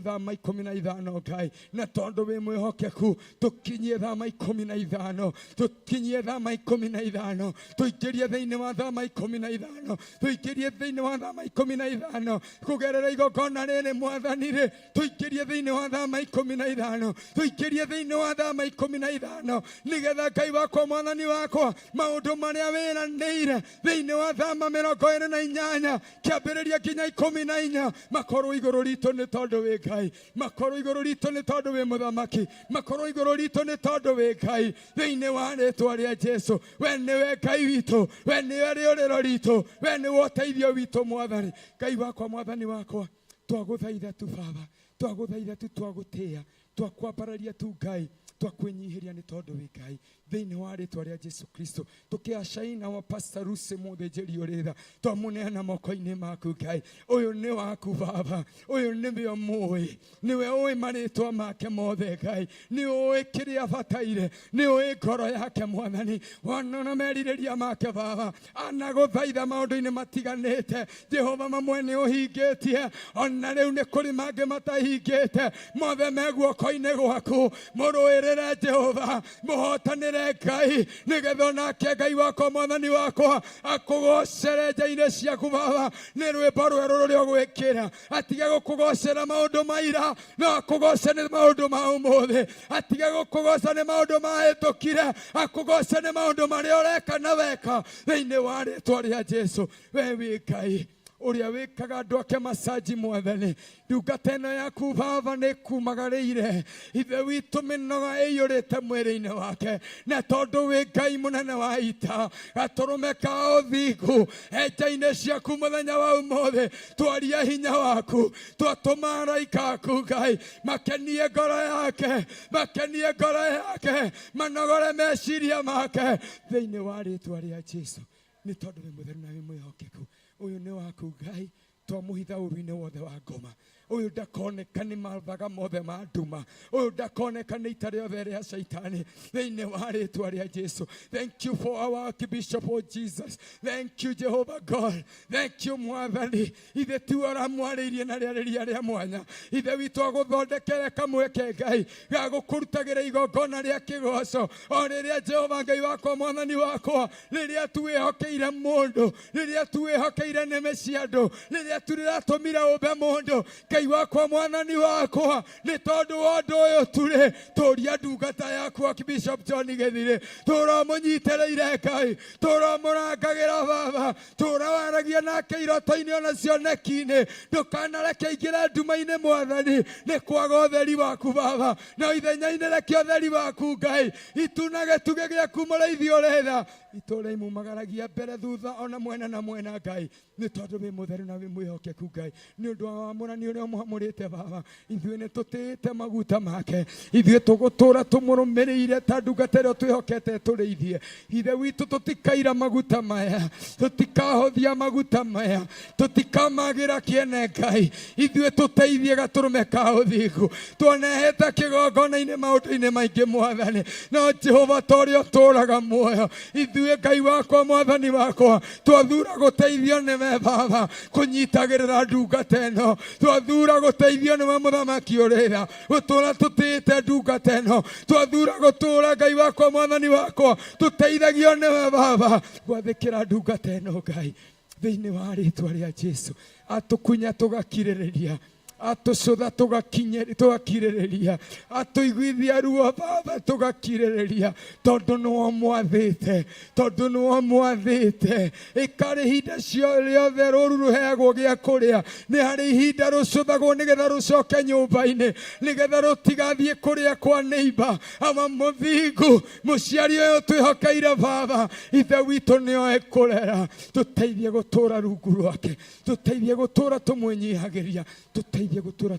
S2: Thama 15 Ngai, na tondũ wĩ mwĩhokeku tũkinyie Thama 15, tũkinyie Thama 15, tũingĩrie thĩinĩ wa Thama 15, tũingĩrie thĩinĩ wa Thama 15 kũgerera igongona rĩrĩ Mwathani rĩ, tũingĩrie thĩinĩ wa Thama 15, tũingĩrie thĩinĩ wa Thama 15 nĩgetha Ngai wakwa Mwathani wakwa maũndũ marĩa wĩranĩire thĩinĩ wa Thama 28 kĩambĩrĩria nginya 14 makorwo igũrũ ritũ nĩ tondũ wĩ Ngai, makorwo igũrũ ritũ nĩ tondũ wĩ mũthamaki, makorwo igũrũ ritũ nĩ tondũ wĩ Ngai thĩinĩ wa rĩĩtwa rĩa Jesũ. We nĩwe Ngai witũ, we nĩwe rĩũrĩro ritũ, we nĩwe ũteithio witũ Mwathani. Ngai wakwa Mwathani wakwa twagũthaitha tu Baba, twagũthaitha tu, twagũtĩĩa, twakwambararia tu Ngai, twakwĩnyihiria nĩ tondũ wĩ Ngai thĩinĩ wa rĩĩtwa rĩa Jesũ Kristo. Tũkĩacaina wa Pastor Lucy mũthĩnjĩri ũrĩtha twamũneana moko-inĩ maku Ngai. Ũyũ nĩ waku Baba, ũyũ nĩwe ũmũĩ, nĩwe ũĩ marĩtwa make mothe Ngai, nĩ ũĩ kĩrĩa abataire, nĩ ũĩ ngoro yake Mwathani, ona merirĩria make Baba, anagũthaitha maũndũ-inĩ matiganĩte Jehova mamwe nĩ ũhingĩtie, ona rĩu nĩ kũrĩ mangĩ matahingĩte, mothe me guoko-inĩ gwaku. Mũrũĩrĩre Jehova, mũhotanĩre Ngai, nĩgetha onake Ngai wakwa Mwathani wakwa akũgocere nja-inĩ ciaku Baba. Nĩ rwĩmbo rwerũ rũrĩa ũgwĩkĩra, atige gũkũgocera maũndũ ma ira, no akũgoce nĩ maũndũ ma ũmũthĩ, atige gũkũgoca nĩ maũndũ mahĩtũkire, akũgoce nĩ maũndũ marĩa ũreka na weka thĩinĩ wa rĩĩtwa rĩa Jesũ. We wĩ Ngai ũrĩa wĩkaga andũ ake masaji Mwathani, ndungata ĩno yaku Baba nĩ kumagarĩire ithe witũ mĩnoga ĩiyũrĩte mwĩrĩ-inĩ wake, na tondũ wĩ Ngai mũnene wa ita, gatũrũme ka ũthingu nja-inĩ ciaku mũthenya wa ũmũthĩ, twaria hinya waku, twatũma araika aku Ngai makenie ngoro yake, makenie ngoro yake, manogore meciria make thĩinĩ wa rĩĩtwa rĩa Jesũ, nĩ tondũ wĩ mũtheru na wĩ mwĩhokeku. Ũyũ nĩ waku Ngai, twamũhitha ũru-inĩ wothe wa ngoma. Ũyũ ndakoneka nĩ mathaga mothe ma nduma, ũyũ ndakoneka nĩ ita rĩothe rĩa Saitani thĩinĩ wa rĩĩtwa rĩa Jesũ. Thank you for our Archbishop of Jesus. Thank you Jehovah God, thank you Mwathani. Ithe tu ũramwarĩirie na rĩarĩria rĩa mwanya, ithe witũ agũthondekere kamweke Ngai ga gũkũrutagĩra igongona rĩa kĩgoco o rĩrĩa Jehova Ngai wakwa Mwathani wakwa, rĩrĩa twĩhokeire mũndũ, rĩrĩa twĩhokeire nĩme cia andũ, rĩrĩa tũratũmire ũmbe mũndũ. Ngai wakwa Mwathani wakwa, nĩ tondũ wa ũndũ ũyũ turĩ tũria ndungata yaku Archbishop John Gĩthirĩ, tũramũnyitĩrĩire Ngai, tũramũrangagĩra Baba, tũrawaragia nake iroto-inĩ ona cioneki-inĩ, ndũkanareke aingĩre nduma-inĩ Mwathani, nĩ kwaga ũtheri waku Baba, na ithenya-inĩ reke ũtheri waku Ngai, itunage tuge gĩaku mũrĩithi ũrĩtha, itũũra imumagaragia mbere thutha ona mwena na mwena Ngai, nĩ tondũ wĩ mũtheru na wĩ mwĩhokeku Ngai, nĩ ũndũ wa wamũrani ũrĩa ũmwamũrĩte Baba, ithuĩ nĩ tũtĩĩte maguta make, ithuĩ tũgũtũũra tũmũrũmĩrĩire ta ndungata ĩrĩa twĩhokete tũrĩithie. Ithe witũ tũtikaira maguta maya, tũtikahũthia maguta maya, tũtikamagĩra kĩene Ngai, ithuĩ tũteithie gatũrũme ka ũthingu, tuonehete kĩgongona-inĩ maũndũ-inĩ maingĩ Mwathani, no Jehova ta ũrĩa ũtũũraga muoyo, ithuĩ Ngai wakwa Mwathani wakwa twathura gũteithio nĩwe Baba, kũnyitagĩrĩra ndungata ĩno, twathura gũteithio nĩwe mũthamaki ũrĩtha, gũtũũra tũtĩĩte ndungata ĩno, twathura gũtũũra Ngai wakwa Mwathani wakwa tũteithagio nĩwe Baba, gwathĩkĩra ndungata ĩno Ngai thĩinĩ wa rĩĩtwa rĩa Jesũ, atũkunya tũgakirĩrĩria, atũcũtha tũgakirĩrĩria, atũiguithia ruo Baba tũgakirĩrĩria, tondũ nĩwe mwathĩte, tondũ nĩwe mwathĩte. Ĩkarĩ ihinda rĩothe rũru rũheagwo gĩa kũrĩa, nĩ harĩ ihinda rũcũthagwo nĩgetha rũcoke nyũmba-inĩ, nĩgetha rũtigathiĩ kũrĩa kwa neighbor ama mũthingu. Mũciari ũyũ twĩhokeire Baba, ithe witũ nĩoĩ kũrera, tũteithie gũtũũra rungu rwake, tũteithie gũtũũra tũmwĩnyihagĩria, tũteithie gũtũũra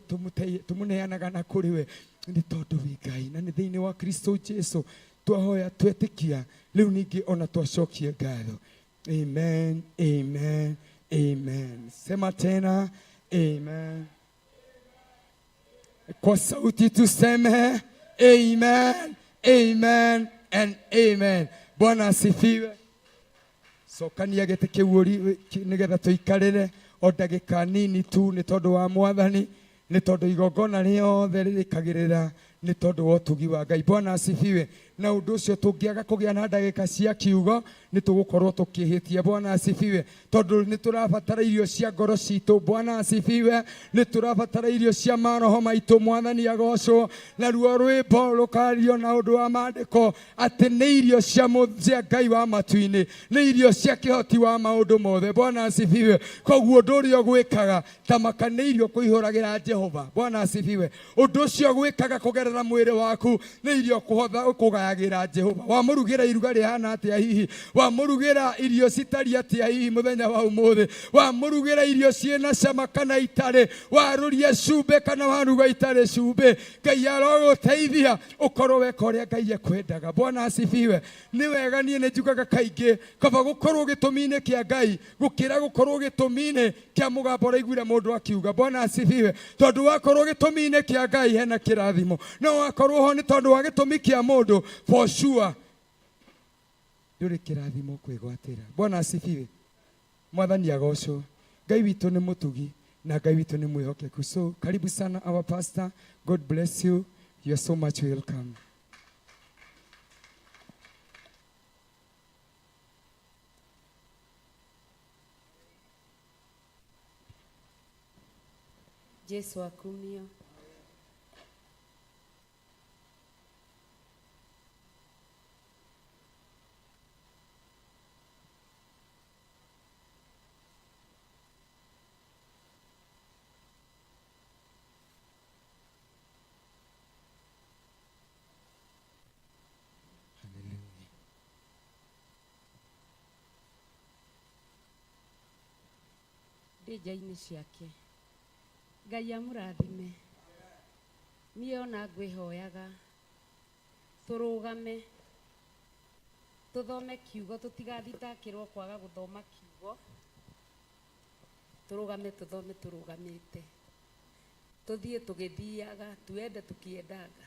S2: tũmũneanaga na kũrĩ we, nĩ tondũ wĩ Ngai, na nĩ thĩinĩ wa Kristo Jesũ twahoya twetĩkia, rĩu ningĩ ona twacokie ngatho. Amen, amen, amen. Sema tena, amen. Kwa sauti tuseme amen, amen and amen. Bwana asifiwe. Cokania gĩtĩ kĩu nĩgetha tũikarĩre o ndagĩka nini tu, nĩ tondũ wa Mwathani, nĩ tondũ igongona rĩothe rĩrĩkagĩrĩra nĩ tondũ wa ũtugi wa Ngai. Bwana asifiwe. Na ũndũ ũcio tũngĩaga kũgĩa na ndagĩka cia kiugo nĩ tũgũkorwo tũkĩhĩtia. Bwana asifiwe. Tondũ nĩ tũrabatara irio cia ngoro citũ. Bwana asifiwe. Nĩ tũrabatara irio cia maroho maitũ. Mwathani agocwo. Na ruo rwĩmbo rũkario na ũndũ wa maandĩko atĩ nĩ irio cia Ngai wa matu-inĩ, nĩ irio cia kĩhoti wa maũndũ mothe. Bwana asifiwe. Koguo ũndũ ũrĩa ũgwĩkaga ta maka nĩ irio kũihũragĩra Jehova. Bwana asifiwe. Ũndũ ũcio ũgwĩkaga kũgerera mwĩrĩ waku nĩ irio kũgayagĩra Jehova. Wamũrugĩra iruga rĩhana atĩa hihi? Wamũrugĩra irio citariĩ atĩa hihi mũthenya wa ũmũthĩ? Wamũrugĩra irio ciĩna cama kana itarĩ? Warũria cumbĩ kana waruga itarĩ cumbĩ? Ngai arogũteithia ũkorwo weka ũrĩa Ngai ekwendaga. Bwana asifiwe. Nĩ wega niĩ nĩ njugaga kaingĩ kaba gũkorwo gĩtũmi-inĩ kĩa Ngai gũkĩra gũkorwo gĩtũmi-inĩ kĩa mũgambo ũraiguire mũndũ akiuga. Bwana asifiwe. Tondũ wakorwo gĩtũmi-inĩ kĩa Ngai hena kĩrathimo, no wakorwo ho nĩ tondũ wa gĩtũmi kĩa mũndũ, for sure ndũrĩ kĩrathimo kwĩgwatĩra. Bwana asifiwe. Mwathani agocwo. Ngai witũ nĩ mũtugi na Ngai witũ nĩ mwĩhokeku. So karibu sana our pastor. God bless you. You are so much welcome.
S5: Jesu akumio. Ndĩnja-inĩ ciake. Ngai amũrathime. Niĩ ona ngwĩhoyaga tũrũgame tũthome kiugo, tũtigathitakĩrwo kwaga gũthoma kiugo. Tũrũgame tũthome tũrũgamĩte, tũthiĩ tũgĩthiaga, tuende tũkĩendaga.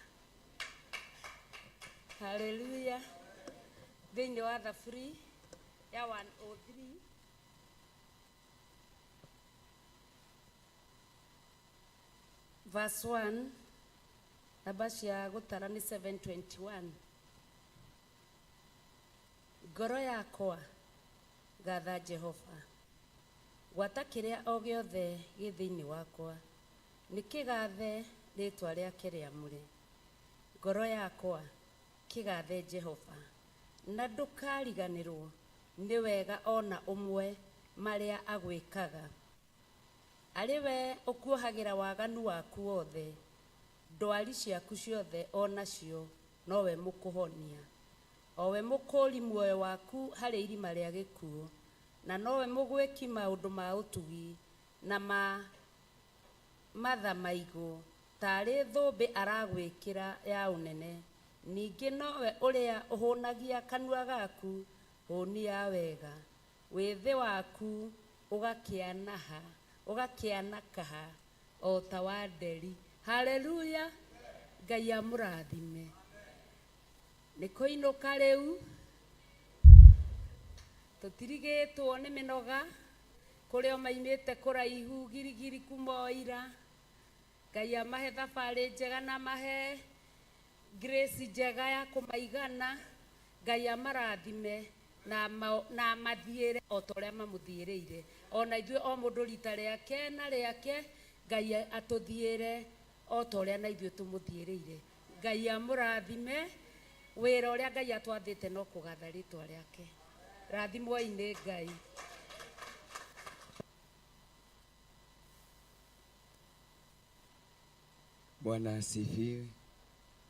S5: Hallelujah. Thĩinĩ wa thaburi ya 103 verse 1, namba cia gũtara nĩ 721. Ngoro yakwa gatha Jehova, gwata kĩrĩa o gĩothe gĩ thĩinĩ wakwa, nĩ kĩgathe rĩĩtwa rĩake rĩamũre. Ngoro yakwa kĩgathe Jehova, na ndũkariganĩrwo nĩ wega ona ũmwe marĩa agwĩkaga. Arĩ we ũkuohagĩra waganu waku wothe, ndwari ciaku ciothe onacio nowe mũkũhonia. Owe mũkũũri muoyo waku harĩ irima rĩa gĩkuũ, na nowe mũgwĩki maũndũ ma ũtugi na matha maigũ, tarĩ thũmbĩ aragwĩkĩra ya ũnene. Ningĩ nowe ũrĩa ũhũnagia kanua gaku hũni ya wega, wĩthĩ waku ũgakĩanakaha o ta wa nderi. Haleluya. Ngai amũrathime. Nĩ kũinũka rĩu, tũtirigĩtwo nĩ mĩnoga kũrĩa o maimĩte kũraihu girigiri kuma o ira. Ngai amahe thabarĩ njega na mahe grace njega ya kũmaigana. Ngai amarathime na amathiĩre o ta ũrĩa mamũthiĩrĩire. Ona ithuĩ o mũndũ rita rĩake na rĩake, Ngai atũthiĩre o ta ũrĩa na ithuĩ tũmũthiĩrĩire. Ngai amũrathime. Wĩra ũrĩa Ngai atwathĩte no kũgatha rĩĩtwa rĩake. Rathimwoi nĩ Ngai.
S2: Bwana asifiwe.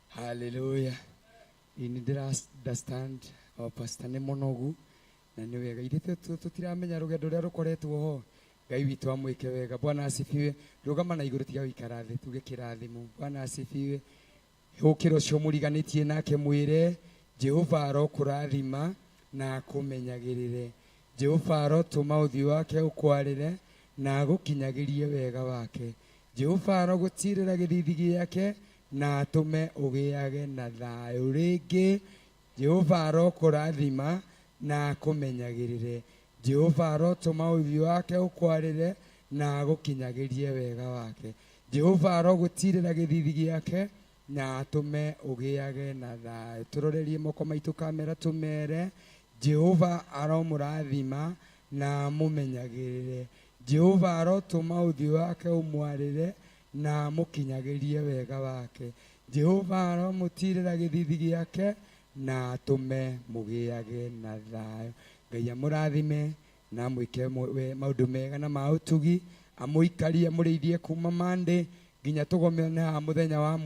S2: Hallelujah. Ini understand our pastor nĩ mũnogu na nĩ wega ithuĩ tũtiramenya rũgendo rũrĩa rũkoretwo ho. Ngai witũ amwĩke wega. Bwana asifiwe. Rũgama na igũrũ tiga gũikara thĩ, tuge kĩrathimo. Bwana asifiwe. Ũkĩra ũcio mũriganĩtie nake mwĩre Jehova arokũrathima na akũmenyagĩrĩre. Jehova arotũma ũthiũ wake ũkwarĩre na agũkinyagĩrie wega wake. Jehova arogutirira githithi giake na atume ugiage na thayu. Ringi Jehova arokurathima na akumenyagirire. Jehova arotuma uthio wake ukwarire na agukinyagirie wega wake. Jehova arogutirira githithi giake na atume ugiage na thayu. Turorerie moko maitu kamera tumere. Jehova aromurathima na amumenyagirire. Jehova arotuma uthio wake umwarire na amukinyagirie wega wake. Jehova aromutirira githithi giake na atume mugiage na thayu. Ngai amurathime na mwike maundu mega na mautugi, amuikarie murithie kuma Monday nginya tugomena muthenya wa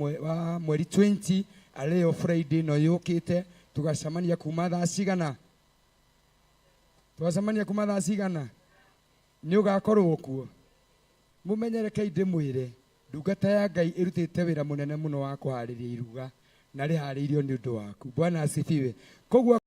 S2: mweri 20 aleo Friday no yukite tugacamania kuma thaa cigana. Tugacamania kuma thaa cigana. Ni ugakorwo kuo. Mumenyereke ndimwire ndungata ya Ngai irutite wira munene muno wa kuhariria iruga na rihariirio ni undu waku. Bwana asifiwe. Kogua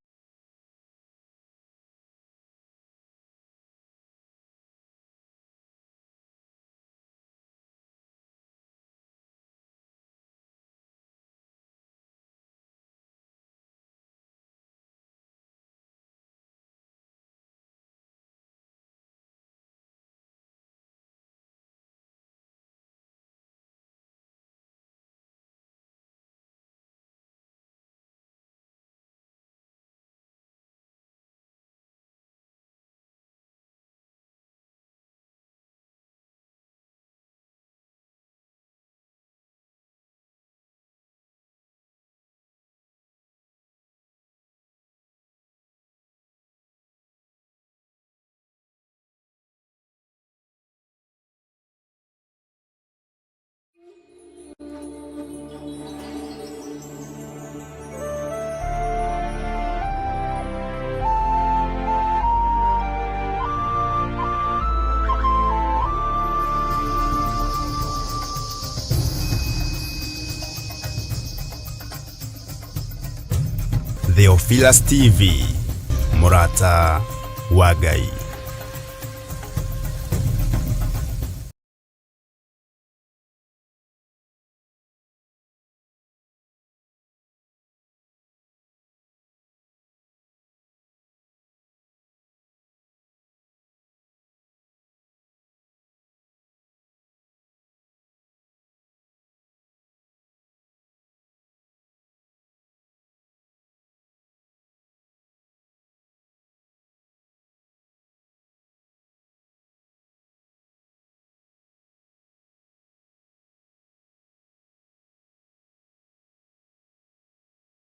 S1: Theophilus TV, Murata wa Ngai.